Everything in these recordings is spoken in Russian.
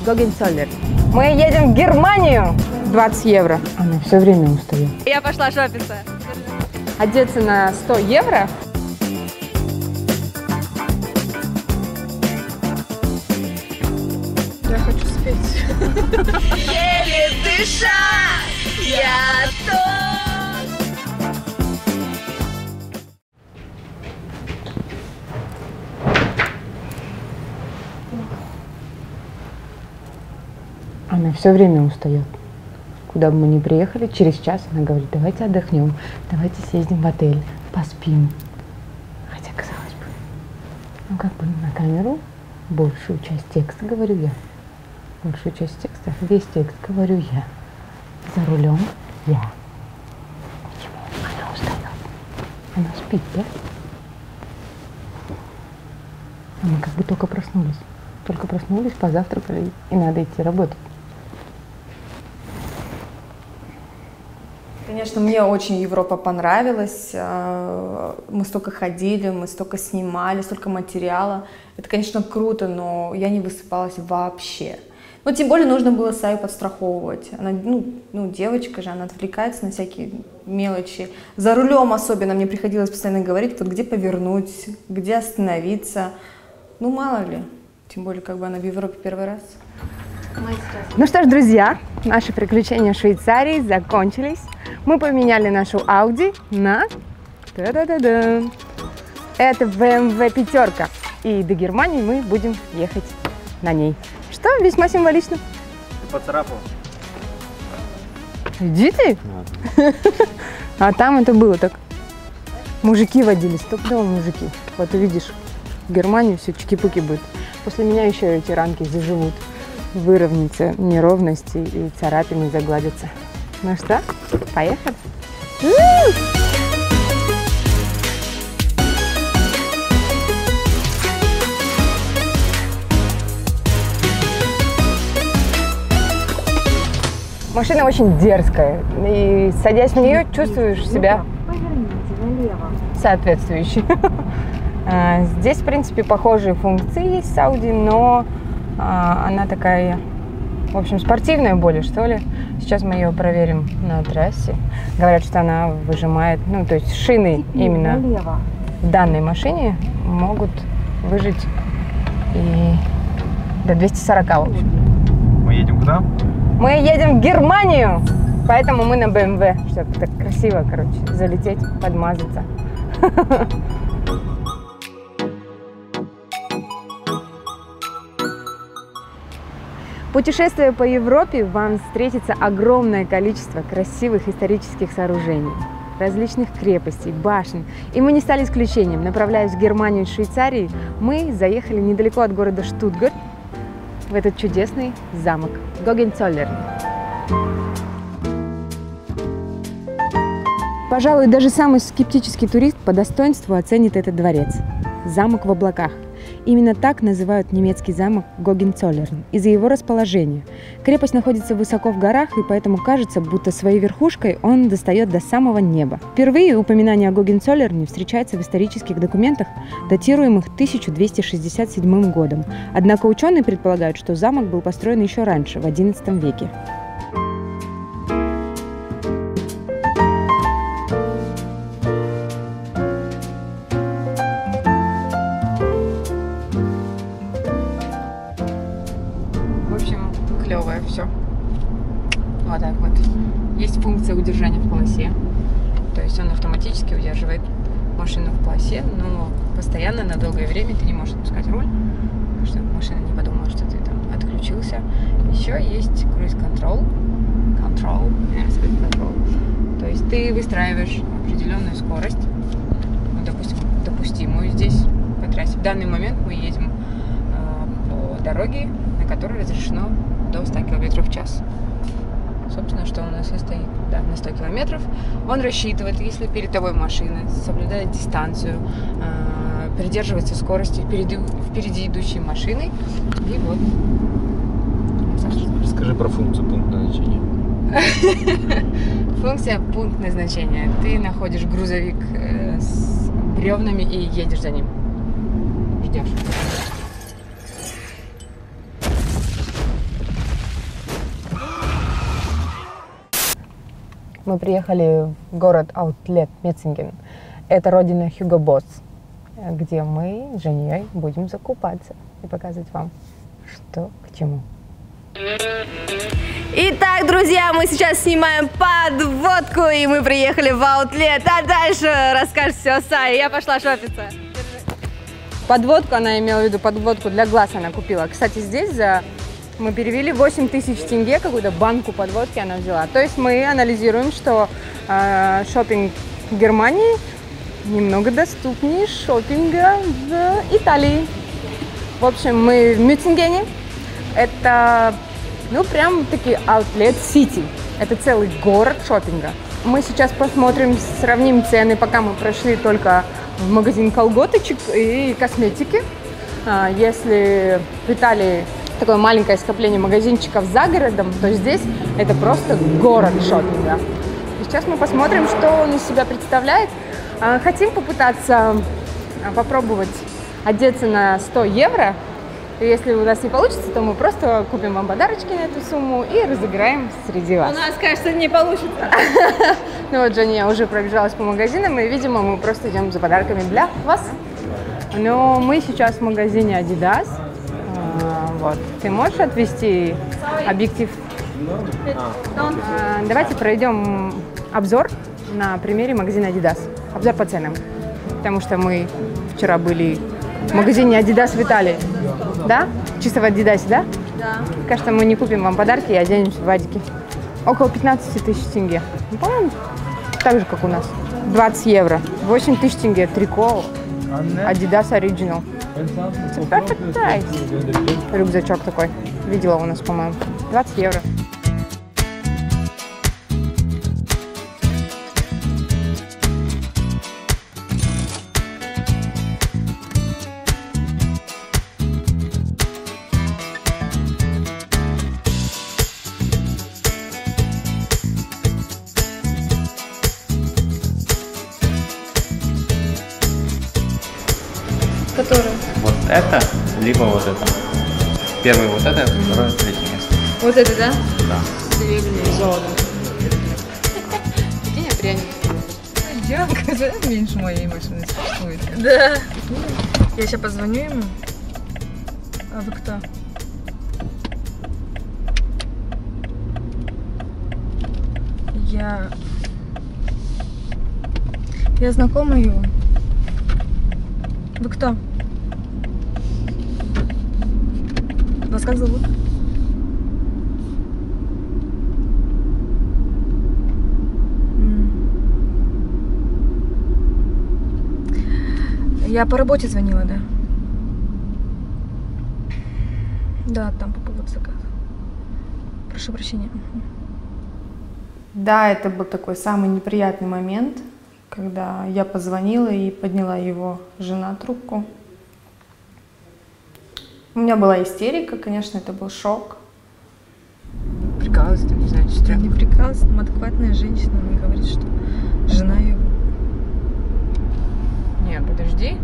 Гогенцоллерн. Мы едем в Германию. 20 евро. Она все время устает. Я пошла шопиться. Одеться на 100 евро. Я хочу спеть. Еле дыша, я Она все время устает. Куда бы мы ни приехали, через час она говорит: давайте отдохнем, давайте съездим в отель, поспим. Хотя, казалось бы, ну как бы на камеру большую часть текста говорю я. Большую часть текста, весь текст говорю я. За рулем я. Почему она устает? Она спит, да? А мы как бы только проснулись. Только проснулись, позавтракали, и надо идти работать. Конечно, мне очень Европа понравилась. Мы столько ходили, мы столько снимали, столько материала. Это, конечно, круто, но я не высыпалась вообще. Но тем более нужно было Саю подстраховывать. Она, девочка же, она отвлекается на всякие мелочи. За рулем особенно мне приходилось постоянно говорить, вот где повернуть, где остановиться. Ну, мало ли. Тем более, как бы она в Европе первый раз. Ну что ж, друзья, наши приключения в Швейцарии закончились. Мы поменяли нашу Audi на... Та-да-да-да. Это BMW пятерка. И до Германии мы будем ехать на ней. Что весьма символично. Ты поцарапал? Идите. А там это было так. Мужики водили, стопудово мужики. Вот увидишь, в Германии все чики-пуки будет. После меня еще эти ранки заживут. Выровняются неровности и царапины загладятся. Ну что, поехали? Машина очень дерзкая, и садясь в нее, чувствуешь себя соответствующей. Здесь, в принципе, похожие функции есть с Audi, но она такая, в общем, спортивная более, что ли. Сейчас мы ее проверим на трассе. Говорят, что она выжимает, то есть шины именно в данной машине могут выжить и до 240, в общем. Мы едем куда? Мы едем в Германию, поэтому мы на BMW, чтобы так красиво, залететь, подмазаться. Путешествуя по Европе, вам встретится огромное количество красивых исторических сооружений, различных крепостей, башен. И мы не стали исключением. Направляясь в Германию из Швейцарии, мы заехали недалеко от города Штутгарт в этот чудесный замок Гогенцоллерн. Пожалуй, даже самый скептический турист по достоинству оценит этот дворец. Замок в облаках. Именно так называют немецкий замок Гогенцоллерн из-за его расположения. Крепость находится высоко в горах, и поэтому кажется, будто своей верхушкой он достает до самого неба. Впервые упоминание о Гогенцоллерне встречается в исторических документах, датируемых 1267 годом. Однако ученые предполагают, что замок был построен еще раньше, в XI веке. Клевое все. Вот так вот. Есть функция удержания в полосе. То есть он автоматически удерживает машину в полосе, но постоянно на долгое время ты не можешь отпускать руль, чтобы машина не подумала, что ты там отключился. Еще есть круиз-контрол. То есть ты выстраиваешь определенную скорость, допустим, допустимую здесь по трассе. В данный момент мы едем по дороге, на которой разрешено до 100 км в час. Собственно, что у нас и стоит, на 100 километров. Он рассчитывает, если перед тобой машина, соблюдает дистанцию, придерживается скорости впереди идущей машины. И вот. Расскажи про функцию пункт назначения. Функция пункт назначения. Ты находишь грузовик с бревнами и едешь за ним. Ждешь. Мы приехали в город Аутлет Мецинген. Это родина Hugo Boss, где мы с Женей будем закупаться и показывать вам, что к чему. Итак, друзья, мы сейчас снимаем подводку, и мы приехали в Аутлет, а дальше расскажет все Сая. Я пошла шопиться. Подводку, она имела в виду подводку для глаз она купила. Кстати, здесь мы перевели 8 тысяч тенге, какую-то банку подводки она взяла. То есть мы анализируем, что шопинг в Германии немного доступнее шопинга в Италии. В общем, мы в Мюценгене. Это, ну, прям таки Outlet City. Это целый город шопинга. Мы сейчас посмотрим, сравним цены, пока мы прошли только в магазин колготочек и косметики. Если в Италии такое маленькое скопление магазинчиков за городом, то здесь это просто город шопинга. И сейчас мы посмотрим, что он из себя представляет. Хотим попытаться попробовать одеться на 100 евро. И если у нас не получится, то мы просто купим вам подарочки на эту сумму и разыграем среди вас. У нас, кажется, не получится. Ну вот Женя уже пробежалась по магазинам, и, видимо, мы просто идем за подарками для вас. Но мы сейчас в магазине Adidas. Вот. Ты можешь отвести объектив? Давайте пройдем обзор на примере магазина Adidas. Обзор по ценам. Потому что мы вчера были в магазине Adidas в Италии. Да? Чисто в Adidas, да? Да. Кажется, мы не купим вам подарки и оденемся в Адике. Около 15 тысяч тенге. Ну, по-моему, так же, как у нас. 20 евро. 8 тысяч тенге. Трико. Adidas Original. It's a perfect price. Рюкзачок такой. Видела у нас, по-моему. 20 евро. Который? Вот это, либо вот это. Первый вот это, второе, третье место. Вот это, да? Да. Серебряный золото. Прикинь, я пряник. Дианка, меньше моей машины существует. Да. Я сейчас позвоню ему. А вы кто? Я знакома его. Вы кто? Вас как зовут? Я по работе звонила, да. Да, там по поводу заказа. Прошу прощения. Да, это был такой самый неприятный момент, когда я позвонила и подняла его жена трубку. У меня была истерика, конечно, это был шок. Прикалывалась, ты не знаешь, что? Я не прикалывалась, там адекватная женщина, она говорит, что жена его. Не, подожди.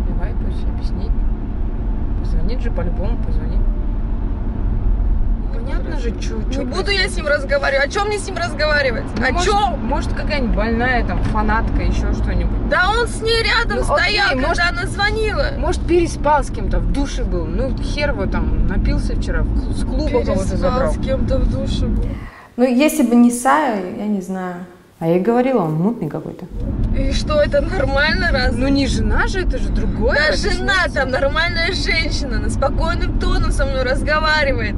Давай, пусть объяснит. Позвонит же, по-любому позвонит. Понятно же, что. Не буду я с ним разговаривать. О чем мне с ним разговаривать? Ну, О чем? Может, какая-нибудь больная, там, фанатка, еще что-нибудь. Да он с ней рядом стоял, окей, когда она звонила. Может, переспал с кем-то, в душе был. Ну, хер его там, напился вчера, с клуба кого-то забрал. С кем-то в душе был. Ну, если бы не Сая, я не знаю. А я ей говорила, он мутный какой-то. И что, это нормально раз? Ну, не жена же, это же другое. Да, жена там, нормальная женщина, на спокойным тоном со мной разговаривает,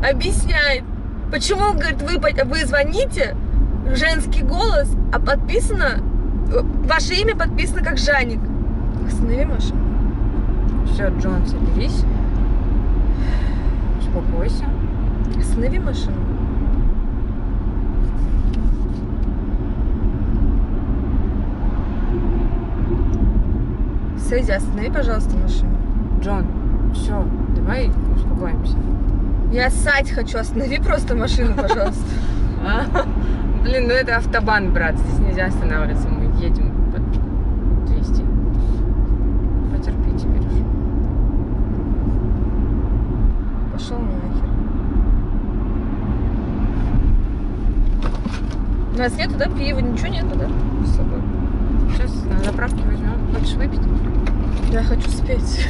объясняет. Почему, говорит, вы звоните, женский голос, а подписано, ваше имя подписано как Жаник. Останови машину. Все, Джон, соберись. Успокойся. Останови машину. Сэдди, останови, пожалуйста, машину. Джон, все, давай успокоимся. Я ссать хочу, останови просто машину, пожалуйста. Блин, ну это автобан, брат, здесь нельзя останавливаться, мы едем под 200. Потерпи теперь уж. Пошел нахер. У нас нету, да, пива, ничего нету, да, с собой? Сейчас на заправке возьмем. Хочешь выпить? Я хочу спеть.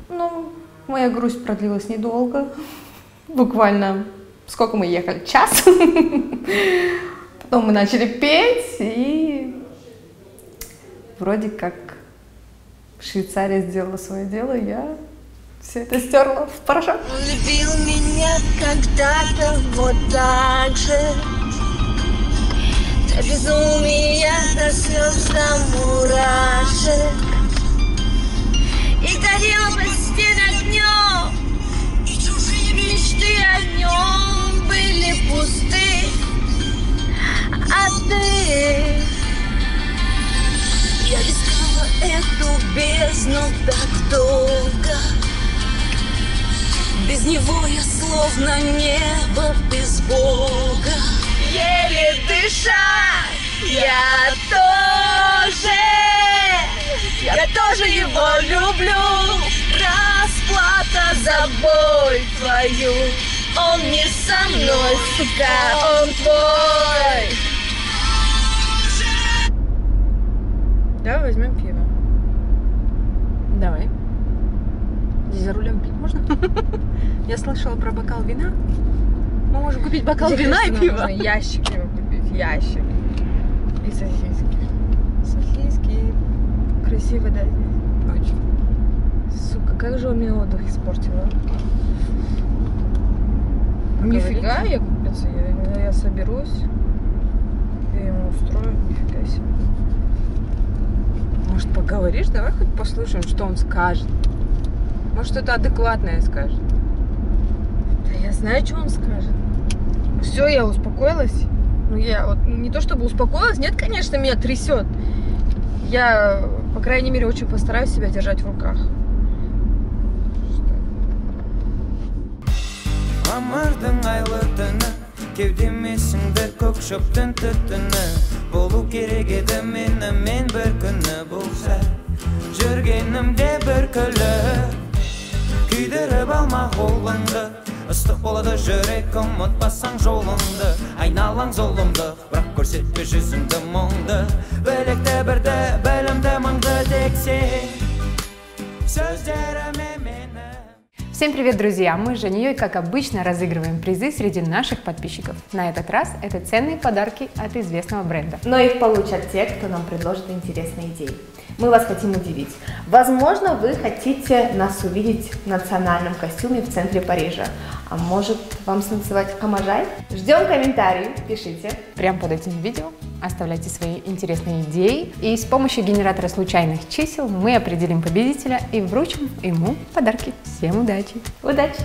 Ну, моя грусть продлилась недолго. Буквально, сколько мы ехали? Час. Потом мы начали петь, и вроде как Швейцария сделала свое дело, я все это стерла в порошок. Он любил меня когда-то вот так же. До безумия, до слез, до мурашек. И горел постель огнем, и чужие мечты о нем были пусты. А ты... Я искала эту бездну так долго. Без него я словно небо без Бога. Еле дыша, я тоже его люблю. Расплата за боль твою. Он не со мной, сука, он твой. Давай возьмем пиво. Давай. Здесь за рулем пить можно? Я слышала про бокал вина. Мы можем купить бокал вина и пиво. Можно ящик его купить, ящик. И сосиски. Сосиски. Красиво, да, здесь? Очень. Сука, как же он мне отдых испортила. Нифига, я купиться, я соберусь. Я ему устрою, нифига себе. Может, поговоришь? Давай хоть послушаем, что он скажет. Может, что-то адекватное скажет. Да я знаю, что он скажет. Все, я успокоилась. Ну, я вот не то чтобы успокоилась, нет, конечно, меня трясет. Я, по крайней мере, очень постараюсь себя держать в руках. Мамырдың айлы түні кеудемесіңдір көк шөптің түтіні болу керек еді мен бір күні болса жүргенімде бір күліп күйдіріп алма қолыңды ыстық болады жүрек ұмытпасаң жолыңды айналаң зұлымдық бірақ көрсетпе жүзіңді мұңды білекті бірді білімді мыңды тек сен сөздеріме мені. Всем привет, друзья! Мы с Жанией, как обычно, разыгрываем призы среди наших подписчиков. На этот раз это ценные подарки от известного бренда. Но их получат те, кто нам предложит интересные идеи. Мы вас хотим удивить. Возможно, вы хотите нас увидеть в национальном костюме в центре Парижа. А может, вам станцевать Хамажай? Ждем комментарии, пишите. Прямо под этим видео оставляйте свои интересные идеи. И с помощью генератора случайных чисел мы определим победителя и вручим ему подарки. Всем удачи! Удачи!